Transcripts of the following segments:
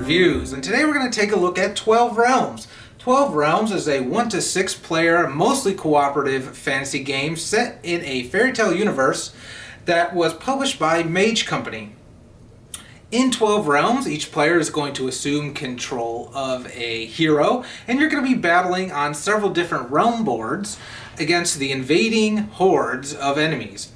Reviews, and today we're going to take a look at 12 Realms. 12 Realms is a 1 to 6 player, mostly cooperative fantasy game set in a fairy tale universe that was published by Mage Company. In 12 Realms, each player is going to assume control of a hero, and you're going to be battling on several different realm boards against the invading hordes of enemies.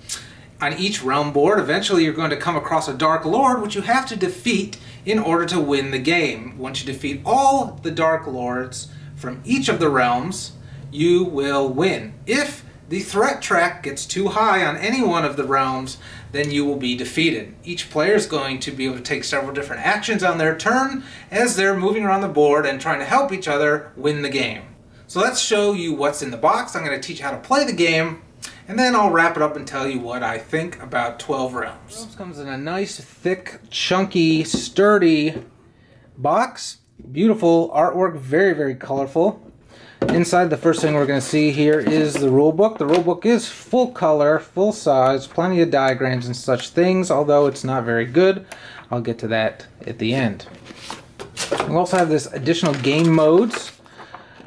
On each realm board, eventually you're going to come across a Dark Lord, which you have to defeat in order to win the game. Once you defeat all the Dark Lords from each of the realms, you will win. If the threat track gets too high on any one of the realms, then you will be defeated. Each player is going to be able to take several different actions on their turn as they're moving around the board and trying to help each other win the game. So let's show you what's in the box. I'm going to teach you how to play the game, and then I'll wrap it up and tell you what I think about 12 Realms. This comes in a nice, thick, chunky, sturdy box. Beautiful artwork, very, very colorful. Inside, the first thing we're going to see here is the rule book. The rule book is full color, full size, plenty of diagrams and such things, although it's not very good. I'll get to that at the end. We also have this additional game modes,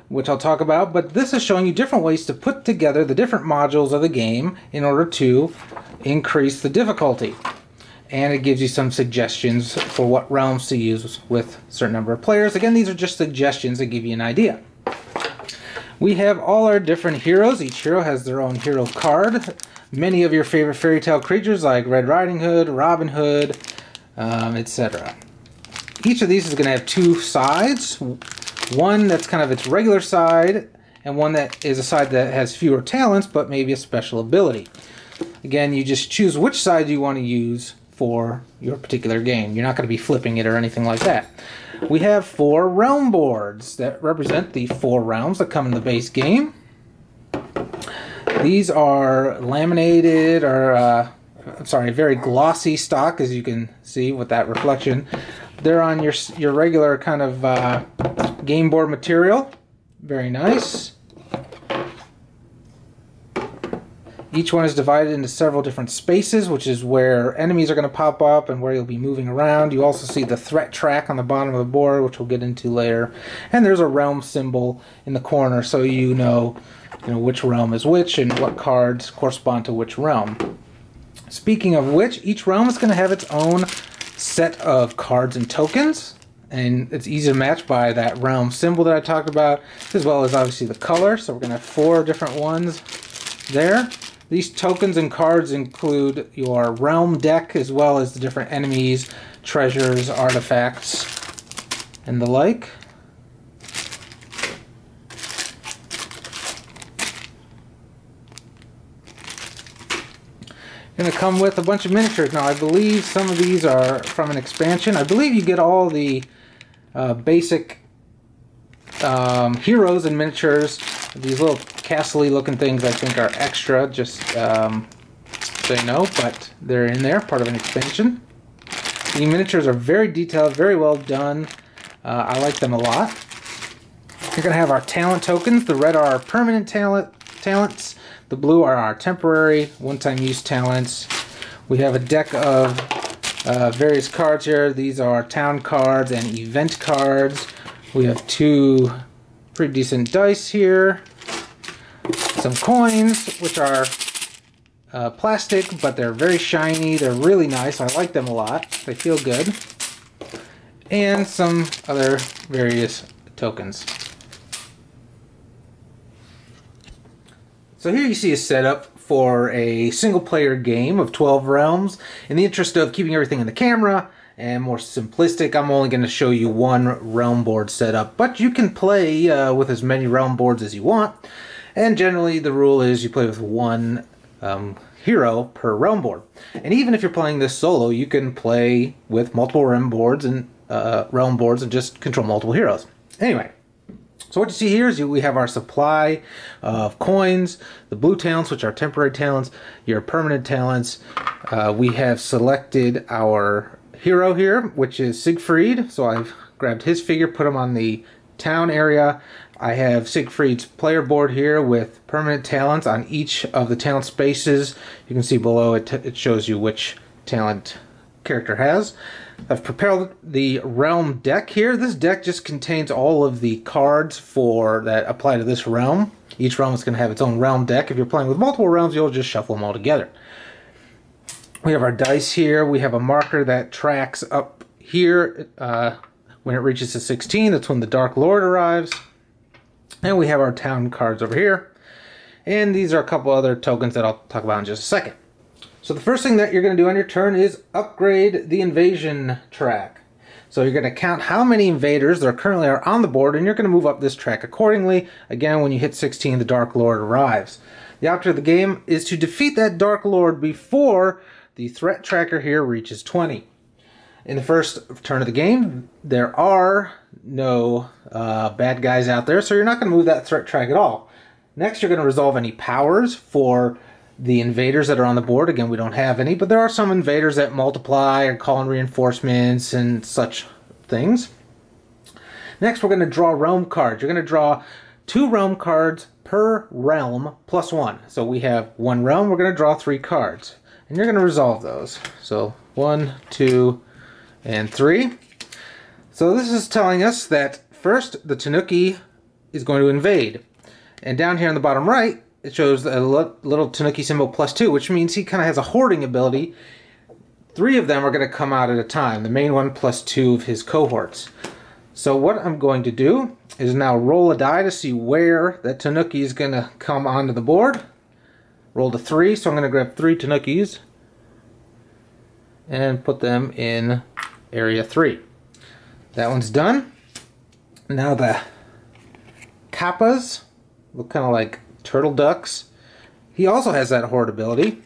which I'll talk about, but this is showing you different ways to put together the different modules of the game in order to increase the difficulty. And it gives you some suggestions for what realms to use with a certain number of players. Again, these are just suggestions that give you an idea. We have all our different heroes. Each hero has their own hero card. Many of your favorite fairy tale creatures like Red Riding Hood, Robin Hood, etc. Each of these is going to have two sides. One that's kind of its regular side, and one that is a side that has fewer talents, but maybe a special ability. Again, you just choose which side you want to use for your particular game. You're not going to be flipping it or anything like that. We have 4 realm boards that represent the 4 realms that come in the base game. These are laminated, or very glossy stock, as you can see with that reflection. They're on your regular kind of game board material. Very nice. Each one is divided into several different spaces, which is where enemies are going to pop up and where you'll be moving around. You also see the threat track on the bottom of the board, which we'll get into later. And there's a realm symbol in the corner, so you know which realm is which and what cards correspond to which realm. Speaking of which, each realm is going to have its own set of cards and tokens, and it's easy to match by that realm symbol that I talked about, as well as obviously the color. So we're going to have 4 different ones there. These tokens and cards include your realm deck, as well as the different enemies, treasures, artifacts, and the like. Going to come with a bunch of miniatures. Now, I believe some of these are from an expansion. I believe you get all the basic heroes and miniatures. These little castle-y looking things, I think, are extra, just so you know, but they're in there, part of an expansion. The miniatures are very detailed, very well done. I like them a lot. We're going to have our talent tokens. The red are our permanent talents. The blue are our temporary, one-time use talents. We have a deck of various cards here. These are town cards and event cards. We have 2 pretty decent dice here. Some coins, which are plastic, but they're very shiny. They're really nice. I like them a lot. They feel good. And some other various tokens. So here you see a setup for a single-player game of 12 Realms. In the interest of keeping everything in the camera and more simplistic, I'm only going to show you 1 realm board setup, but you can play with as many realm boards as you want. And generally, the rule is you play with 1 hero per realm board. And even if you're playing this solo, you can play with multiple realm boards and just control multiple heroes. Anyway. So what you see here is we have our supply of coins, the blue talents, which are temporary talents, your permanent talents. We have selected our hero here, which is Siegfried. So I've grabbed his figure, put him on the town area. I have Siegfried's player board here with permanent talents on each of the talent spaces. You can see below it shows you which talent character has. I've prepared the realm deck here. This deck just contains all of the cards that apply to this realm. Each realm is going to have its own realm deck. If you're playing with multiple realms, you'll just shuffle them all together. We have our dice here. We have a marker that tracks up here. When it reaches to 16, that's when the Dark Lord arrives. And we have our town cards over here. And these are a couple other tokens that I'll talk about in just a second. So the first thing that you're going to do on your turn is upgrade the invasion track. So you're going to count how many invaders there currently are on the board, and you're going to move up this track accordingly. Again, when you hit 16, the Dark Lord arrives. The object of the game is to defeat that Dark Lord before the threat tracker here reaches 20. In the first turn of the game, there are no bad guys out there, so you're not going to move that threat track at all. Next, you're going to resolve any powers for the invaders that are on the board. Again, we don't have any, but there are some invaders that multiply or call in reinforcements and such things. Next, we're going to draw realm cards. You're going to draw 2 realm cards per realm plus 1. So we have 1 realm, we're going to draw 3 cards. And you're going to resolve those. So 1, 2, and 3. So this is telling us that first, the Tanuki is going to invade. And down here on the bottom right, it shows a little Tanuki symbol +2, which means he kind of has a hoarding ability. 3 of them are going to come out at a time. The main one +2 of his cohorts. So what I'm going to do is now roll a die to see where that Tanuki is going to come onto the board. Rolled a 3, so I'm going to grab 3 Tanukis and put them in area 3. That one's done. Now the Kappas look kind of like turtle ducks. He also has that horde ability.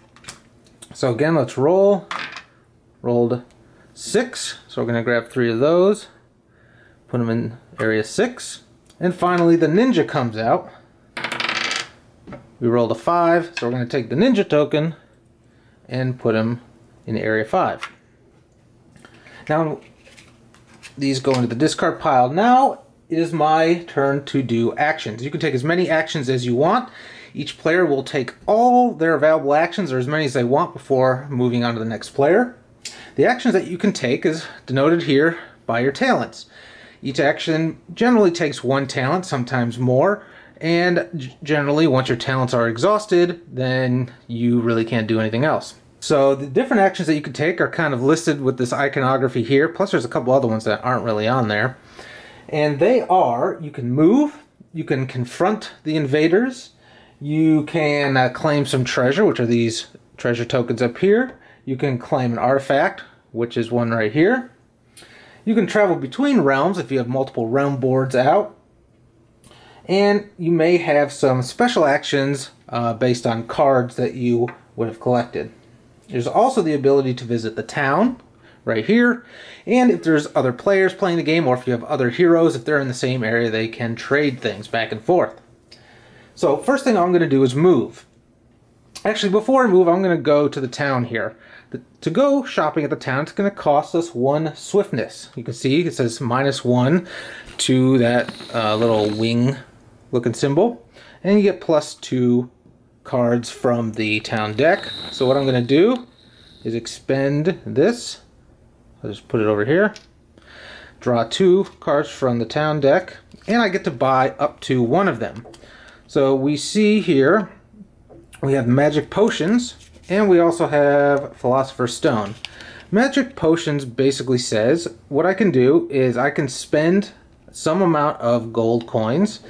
So again, let's roll. Rolled 6, so we're going to grab 3 of those, put them in area 6. And finally the ninja comes out. We rolled a 5, so we're going to take the ninja token and put him in area 5. Now these go into the discard pile. Now it is my turn to do actions. You can take as many actions as you want. Each player will take all their available actions, or as many as they want, before moving on to the next player. The actions that you can take is denoted here by your talents. Each action generally takes 1 talent, sometimes more, and generally once your talents are exhausted, then you really can't do anything else. So the different actions that you can take are kind of listed with this iconography here, plus there's a couple other ones that aren't really on there. And they are, you can move, you can confront the invaders, you can claim some treasure, which are these treasure tokens up here. You can claim an artifact, which is one right here. You can travel between realms if you have multiple realm boards out. And you may have some special actions based on cards that you would have collected. There's also the ability to visit the town, right here, and if there's other players playing the game, or if you have other heroes, if they're in the same area, they can trade things back and forth. So first thing I'm going to do is move. Actually, before I move, I'm going to go to the town here. To go shopping at the town, it's going to cost us 1 swiftness. You can see it says -1 to that little wing looking symbol, and you get +2 cards from the town deck. So what I'm going to do is expend this. I'll just put it over here. Draw 2 cards from the town deck, and I get to buy up to 1 of them. So we see here we have magic potions, and we also have Philosopher's Stone. Magic potions basically says what I can do is I can spend some amount of gold coins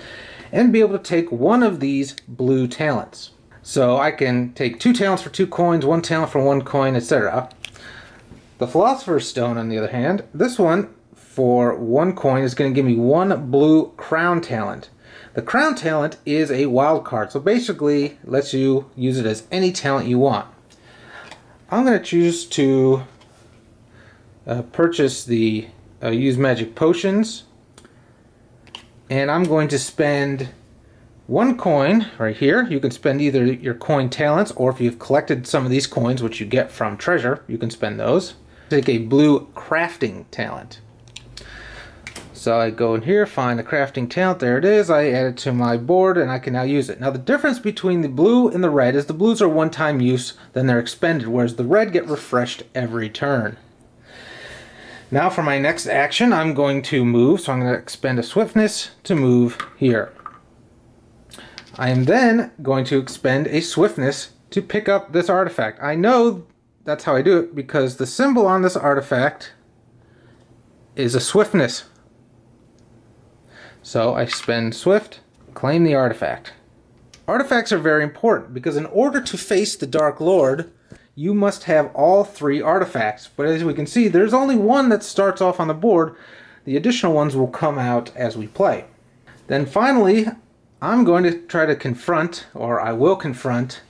and be able to take 1 of these blue talents. So I can take 2 talents for 2 coins, 1 talent for 1 coin, etc. The Philosopher's Stone, on the other hand, this one for 1 coin is going to give me 1 blue crown talent. The crown talent is a wild card, so basically lets you use it as any talent you want. I'm going to choose to purchase the use magic potions, and I'm going to spend 1 coin right here. You can spend either your coin talents, or if you've collected some of these coins, which you get from treasure, you can spend those. Take a blue crafting talent. So I go in here, find the crafting talent, there it is, I add it to my board, and I can now use it. Now the difference between the blue and the red is the blues are one-time use, then they're expended, whereas the red get refreshed every turn. Now for my next action, I'm going to move, so I'm going to expend a swiftness to move here. I am then going to expend a swiftness to pick up this artifact. I know that's how I do it because the symbol on this artifact is a swiftness. So I spend swift, claim the artifact. Artifacts are very important because in order to face the Dark Lord, you must have all 3 artifacts. But as we can see, there's only one that starts off on the board. The additional ones will come out as we play. Then finally, I'm going to try to confront, or I will confront,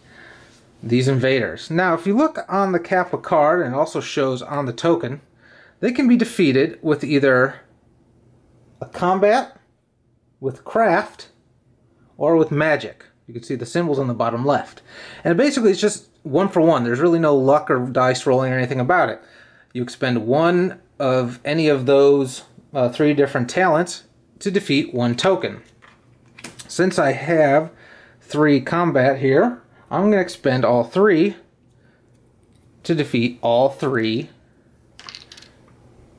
these invaders. Now, if you look on the Kappa card, and it also shows on the token, they can be defeated with either a combat, with craft, or with magic. You can see the symbols on the bottom left. And basically it's just 1 for 1. There's really no luck or dice rolling or anything about it. You expend 1 of any of those 3 different talents to defeat 1 token. Since I have 3 combat here, I'm going to expend all 3 to defeat all 3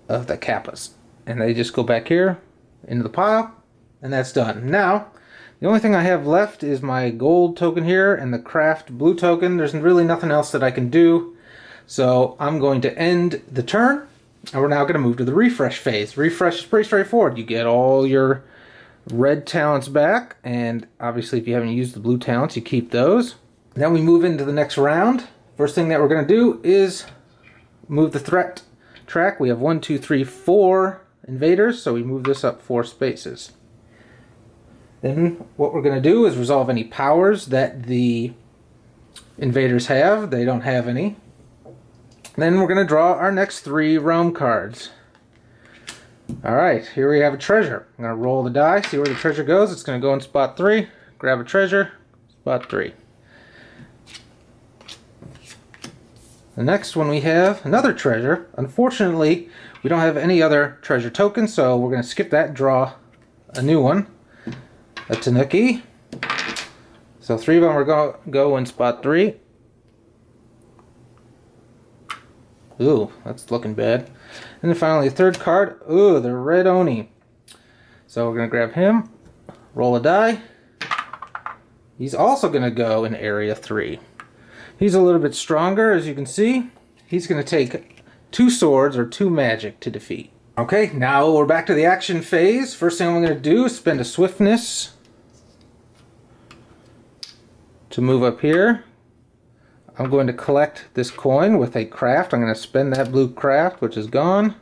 of the Kappas. And they just go back here into the pile, and that's done. Now, the only thing I have left is my gold token here and the craft blue token. There's really nothing else that I can do. So I'm going to end the turn, and we're now going to move to the refresh phase. Refresh is pretty straightforward. You get all your red talents back, and obviously if you haven't used the blue talents, you keep those. Then we move into the next round. First thing that we're going to do is move the threat track. We have 1, 2, 3, 4 invaders, so we move this up 4 spaces. Then what we're going to do is resolve any powers that the invaders have. They don't have any. Then we're going to draw our next 3 realm cards. Alright, here we have a treasure. I'm going to roll the die, see where the treasure goes. It's going to go in spot 3. Grab a treasure, spot 3. The next one we have another treasure. Unfortunately, we don't have any other treasure tokens, so we're going to skip that and draw a new one. A Tanuki. So 3 of them are going to go in spot 3. Ooh, that's looking bad. And then finally a 3rd card. Ooh, the red Oni. So we're going to grab him, roll a die. He's also going to go in area 3. He's a little bit stronger, as you can see. He's going to take 2 swords or 2 magic to defeat. Okay, now we're back to the action phase. First thing I'm going to do is spend a swiftness to move up here. I'm going to collect this coin with a craft. I'm going to spend that blue craft, which is gone.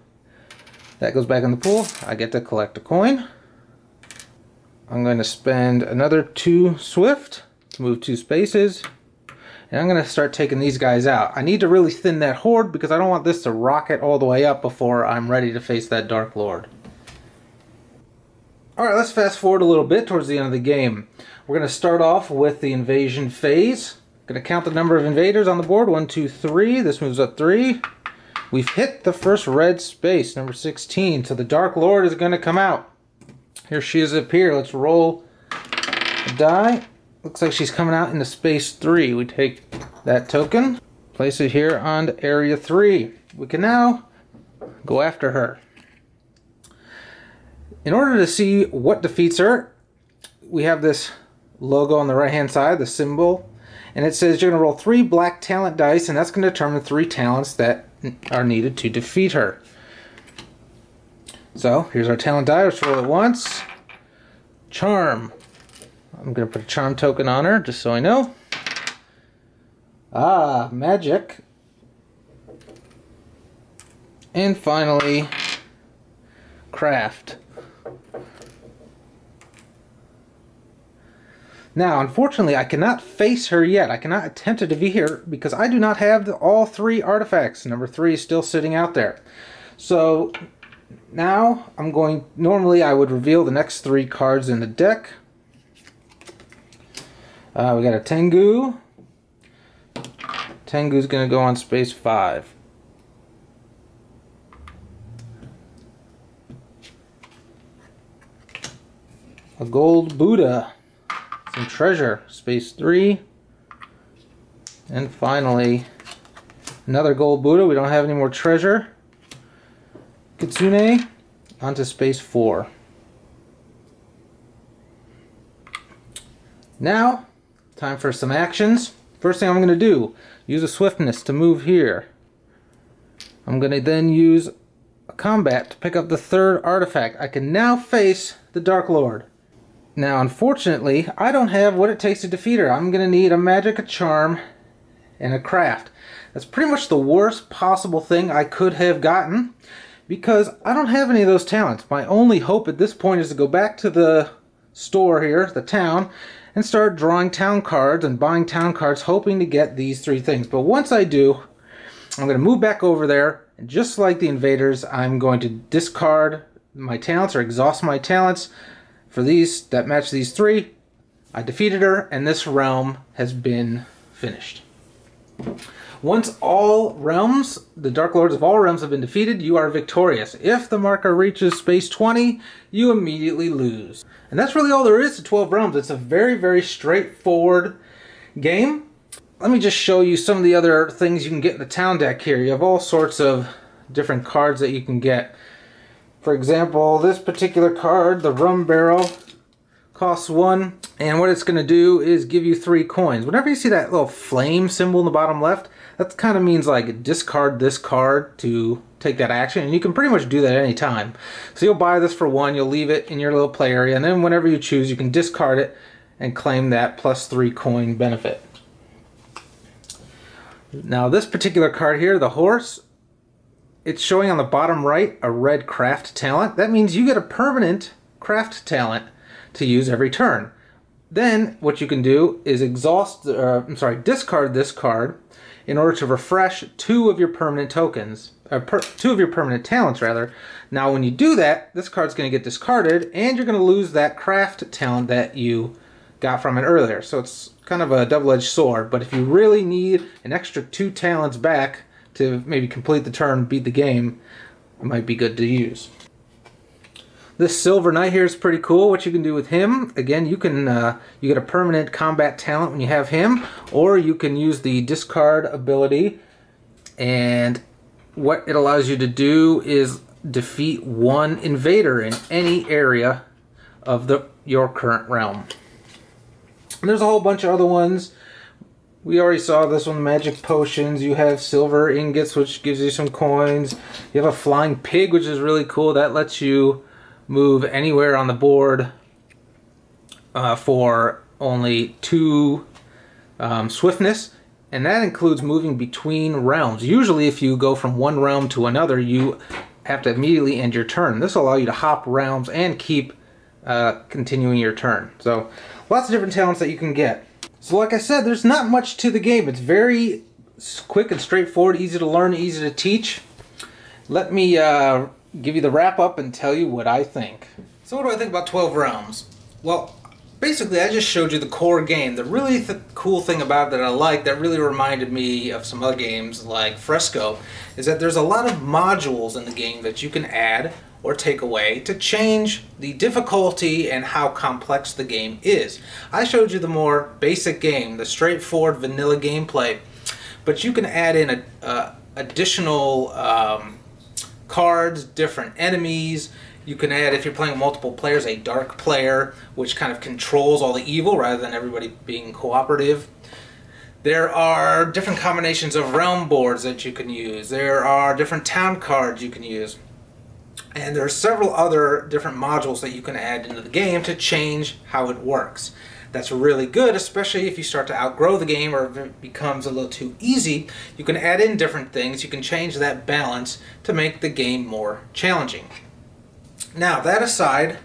That goes back in the pool. I get to collect a coin. I'm going to spend another 2 swift to move 2 spaces. And I'm going to start taking these guys out. I need to really thin that horde because I don't want this to rocket all the way up before I'm ready to face that Dark Lord. Alright, let's fast forward a little bit towards the end of the game. We're going to start off with the invasion phase. Going to count the number of invaders on the board. 1, 2, 3. This moves up 3. We've hit the first red space, number 16. So the Dark Lord is going to come out. Here she is up here. Let's roll a die. Looks like she's coming out into space 3. We take that token, place it here on area 3. We can now go after her. In order to see what defeats her, we have this logo on the right hand side, the symbol, and it says you're going to roll 3 black talent dice, and that's going to determine 3 talents that are needed to defeat her. So here's our talent die. Let's roll it once. Charm. I'm going to put a charm token on her just so I know. Ah, magic. And finally, craft. Now, unfortunately, I cannot face her yet. I cannot attempt to defeat her because I do not have all 3 artifacts. Number 3 is still sitting out there. So now I'm going, normally I would reveal the next 3 cards in the deck. We got a Tengu. Tengu's going to go on space 5. A gold Buddha. Some treasure, space 3. And finally, another gold Buddha. We don't have any more treasure. Kitsune onto space 4. Now, time for some actions. First thing I'm going to do, use a swiftness to move here. I'm going to then use a combat to pick up the third artifact. I can now face the Dark Lord. Now, unfortunately, I don't have what it takes to defeat her. I'm going to need a magic, a charm, and a craft. That's pretty much the worst possible thing I could have gotten, because I don't have any of those talents. My only hope at this point is to go back to the store here, the town, and start drawing town cards and buying town cards, hoping to get these 3 things. But once I do, I'm going to move back over there, and just like the invaders, I'm going to discard my talents or exhaust my talents for these that match these 3. I defeated her, and this realm has been finished. Once all realms, the Dark Lords of all realms have been defeated, you are victorious. If the marker reaches space 20, you immediately lose. And that's really all there is to 12 realms. It's a very, very straightforward game. Let me just show you some of the other things you can get in the town deck here. You have all sorts of different cards that you can get. For example, this particular card, the Rum Barrel, costs 1, and what it's going to do is give you 3 coins. Whenever you see that little flame symbol in the bottom left, that kind of means like discard this card to take that action, and you can pretty much do that at any time. So you'll buy this for 1, you'll leave it in your little play area, and then whenever you choose, you can discard it and claim that plus 3 coin benefit. Now this particular card here, the horse, it's showing on the bottom right a red craft talent. That means you get a permanent craft talent to use every turn. Then what you can do is discard this card in order to refresh 2 of your permanent tokens, 2 of your permanent talents rather. Now when you do that, this card's going to get discarded, and you're going to lose that craft talent that you got from it earlier. So it's kind of a double-edged sword, but if you really need an extra 2 talents back to maybe complete the turn, beat the game, it might be good to use. This Silver Knight here is pretty cool. What you can do with him, again, you can you get a permanent combat talent when you have him, or you can use the discard ability, and what it allows you to do is defeat 1 invader in any area of your current realm. And there's a whole bunch of other ones. We already saw this one, magic potions. You have silver ingots, which gives you some coins. You have a flying pig, which is really cool. That lets you move anywhere on the board for only 2 swiftness, and that includes moving between realms. Usually if you go from one realm to another, you have to immediately end your turn. This will allow you to hop realms and keep continuing your turn. So lots of different talents that you can get. So like I said, there's not much to the game. It's very quick and straightforward, easy to learn, easy to teach. Let me give you the wrap up and tell you what I think. So what do I think about 12 Realms? Well, basically I just showed you the core game. The really cool thing about it that I like, that really reminded me of some other games like Fresco, is that there's a lot of modules in the game that you can add or take away to change the difficulty and how complex the game is. I showed you the more basic game, the straightforward vanilla gameplay, but you can add in additional cards, different enemies. You can add, if you're playing multiple players, a dark player, which kind of controls all the evil rather than everybody being cooperative. There are different combinations of realm boards that you can use. There are different town cards you can use. And there are several other different modules that you can add into the game to change how it works. That's really good, especially if you start to outgrow the game or if it becomes a little too easy. You can add in different things. You can change that balance to make the game more challenging. Now, that aside,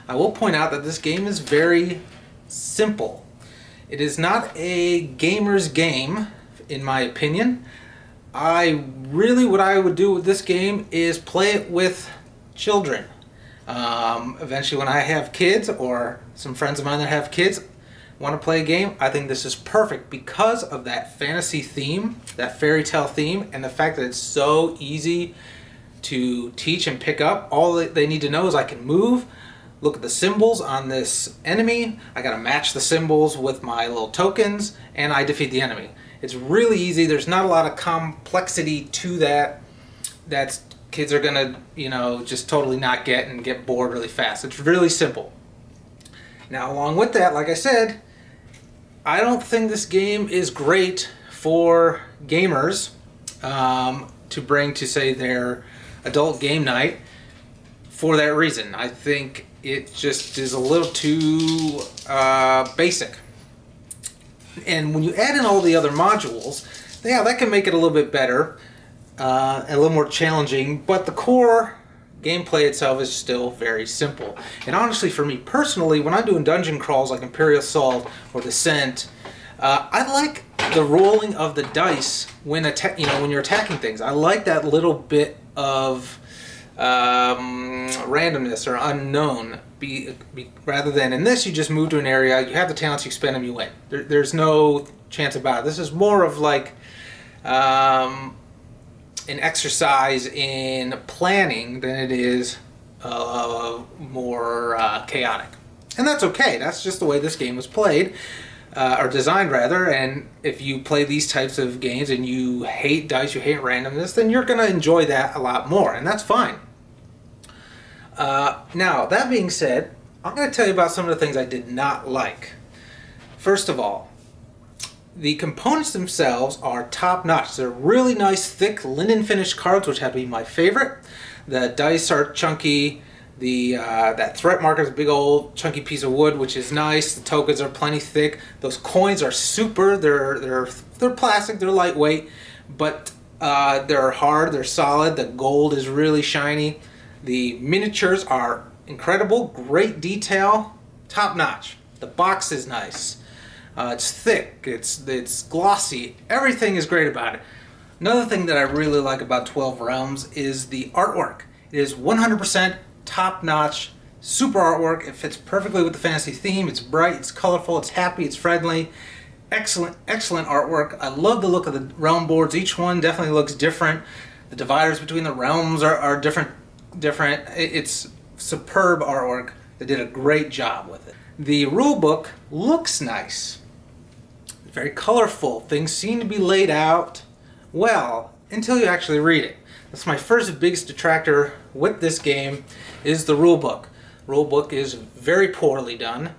I will point out that this game is very simple. It is not a gamer's game, in my opinion. What I would do with this game is play it with children. Eventually when I have kids, or some friends of mine that have kids want to play a game, I think this is perfect because of that fantasy theme, that fairy tale theme, and the fact that it's so easy to teach and pick up. All that they need to know is I can move, look at the symbols on this enemy, I gotta match the symbols with my little tokens, and I defeat the enemy. It's really easy. There's not a lot of complexity to that that's kids are gonna, you know, just totally not get and get bored really fast. It's really simple. Now, along with that, like I said, I don't think this game is great for gamers to bring to, say, their adult game night for that reason. I think it just is a little too basic. And when you add in all the other modules, yeah, that can make it a little bit better, and a little more challenging, but the core gameplay itself is still very simple. And honestly, for me personally, when I'm doing dungeon crawls like Imperial Assault or Descent, I like the rolling of the dice when when you're attacking things. I like that little bit of randomness or unknown. Rather than in this, you just move to an area, you have the talents, you spend them, you win. There's no chance about it. This is more of like an exercise in planning than it is more chaotic. And that's okay. That's just the way this game was played, or designed rather. And if you play these types of games and you hate dice, you hate randomness, then you're going to enjoy that a lot more, and that's fine. Now, that being said, I'm going to tell you about some of the things I did not like. First of all, the components themselves are top-notch. They're really nice, thick, linen finished cards, which have to be my favorite. The dice are chunky. That threat marker is a big old chunky piece of wood, which is nice. The tokens are plenty thick. Those coins are super. They're plastic. They're lightweight, but they're hard. They're solid. The gold is really shiny. The miniatures are incredible. Great detail. Top-notch. The box is nice. It's thick, it's glossy, everything is great about it. Another thing that I really like about 12 Realms is the artwork. It is 100% top-notch, super artwork. It fits perfectly with the fantasy theme. It's bright, it's colorful, it's happy, it's friendly. Excellent, excellent artwork. I love the look of the realm boards. Each one definitely looks different. The dividers between the realms are different. It's superb artwork. They did a great job with it. The rulebook looks nice. Very colorful. Things seem to be laid out well until you actually read it. That's my first biggest detractor with this game, is the rulebook. Rulebook is very poorly done.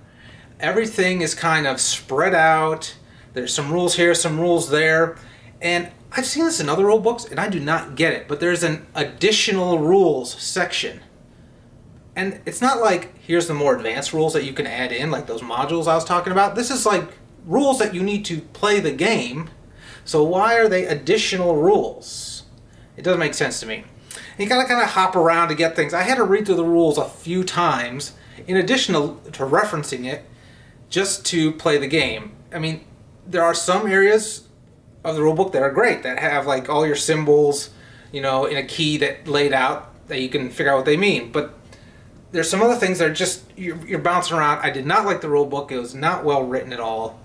Everything is kind of spread out. There's some rules here, some rules there, and I've seen this in other rulebooks and I do not get it, but there's an additional rules section. And it's not like here's the more advanced rules that you can add in, like those modules I was talking about. This is like rules that you need to play the game. So why are they additional rules? It doesn't make sense to me. And you gotta kind of hop around to get things. I had to read through the rules a few times in addition to referencing it just to play the game. I mean, there are some areas of the rulebook that are great, that have like all your symbols, you know, in a key that laid out that you can figure out what they mean. But there's some other things that are just, you're bouncing around. I did not like the rulebook. It was not well written at all.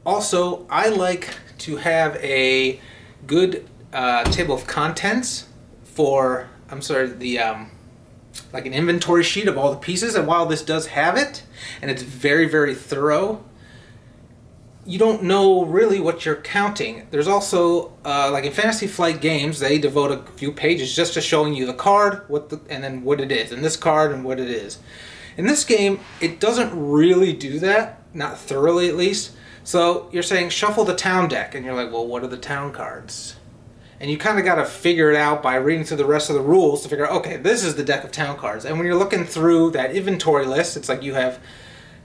Also, I like to have a good table of contents for, like an inventory sheet of all the pieces. And while this does have it, and it's very, very thorough, you don't know really what you're counting. There's also, like in Fantasy Flight games, they devote a few pages just to showing you the card, and then what it is, and this card and what it is. In this game, it doesn't really do that, not thoroughly at least. So you're saying shuffle the town deck, and you're like, well, what are the town cards? And you kind of got to figure it out by reading through the rest of the rules to figure out, okay, this is the deck of town cards. And when you're looking through that inventory list, it's like you have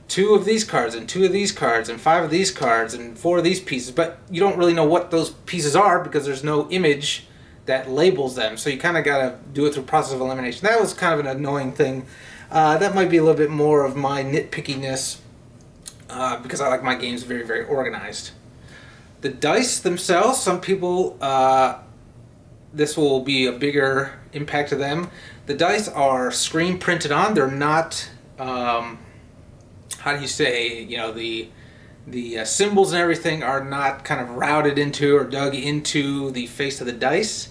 2 of these cards, and 2 of these cards, and 5 of these cards, and 4 of these pieces, but you don't really know what those pieces are because there's no image that labels them. So you kind of got to do it through process of elimination. That was kind of an annoying thing. That might be a little bit more of my nitpickiness, because I like my games very, very organized. The dice themselves, some people, this will be a bigger impact to them. The dice are screen printed on. They're not, how do you say, you know, the symbols and everything are not kind of routed into or dug into the face of the dice.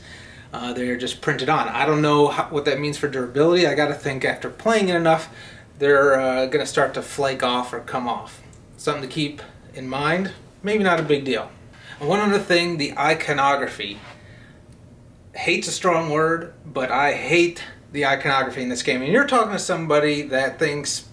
They're just printed on. I don't know what that means for durability. I gotta think after playing it enough, they're gonna start to flake off or come off. Something to keep in mind. Maybe not a big deal. And one other thing, the iconography. hate's a strong word, but I hate the iconography in this game. And you're talking to somebody that thinks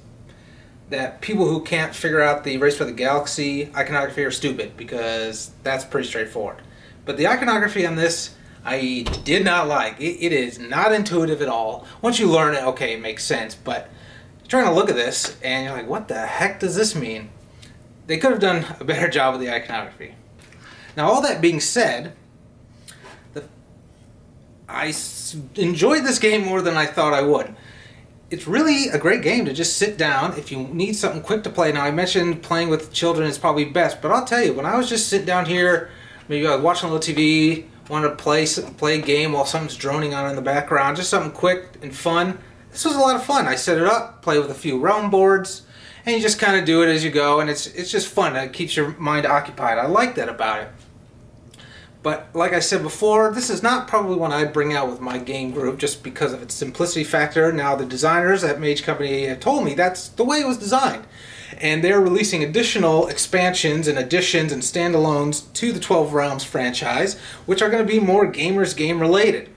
that people who can't figure out the Race for the Galaxy iconography are stupid, because that's pretty straightforward. But the iconography on this, I did not like. It is not intuitive at all. Once you learn it, okay, it makes sense, but you're trying to look at this and you're like, what the heck does this mean? They could have done a better job with the iconography. Now, all that being said, I enjoyed this game more than I thought I would. It's really a great game to just sit down if you need something quick to play. Now, I mentioned playing with children is probably best, but I'll tell you, when I was just sitting down here, maybe I was watching a little TV, wanted to play a game while something's droning on in the background, just something quick and fun, this was a lot of fun. I set it up, play with a few realm boards, and you just kind of do it as you go, and it's just fun. It keeps your mind occupied. I like that about it. But like I said before, this is not probably one I'd bring out with my game group just because of its simplicity factor. Now, the designers at Mage Company have told me that's the way it was designed. And they're releasing additional expansions and additions and standalones to the 12 Realms franchise, which are going to be more gamers game related.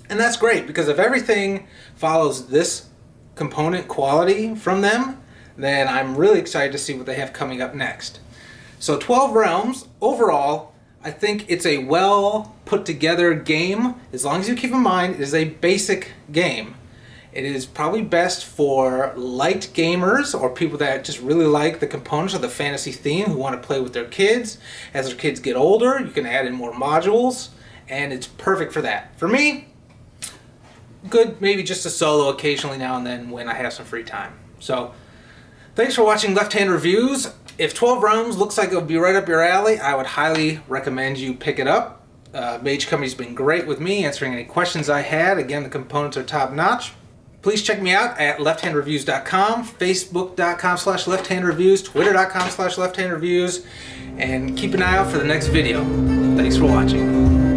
And that's great, because if everything follows this component quality from them, then I'm really excited to see what they have coming up next. So 12 Realms, overall, I think it's a well put together game. As long as you keep in mind it is a basic game. It is probably best for light gamers or people that just really like the components of the fantasy theme, who want to play with their kids. As their kids get older, you can add in more modules, and it's perfect for that. For me, good, maybe just a solo occasionally now and then when I have some free time. So, thanks for watching Left Hand Reviews. If 12 Realms looks like it would be right up your alley, I would highly recommend you pick it up. Mage Company's been great with me, answering any questions I had. Again, the components are top notch. Please check me out at lefthandreviews.com, facebook.com/lefthandreviews, twitter.com/lefthandreviews, and keep an eye out for the next video. Thanks for watching.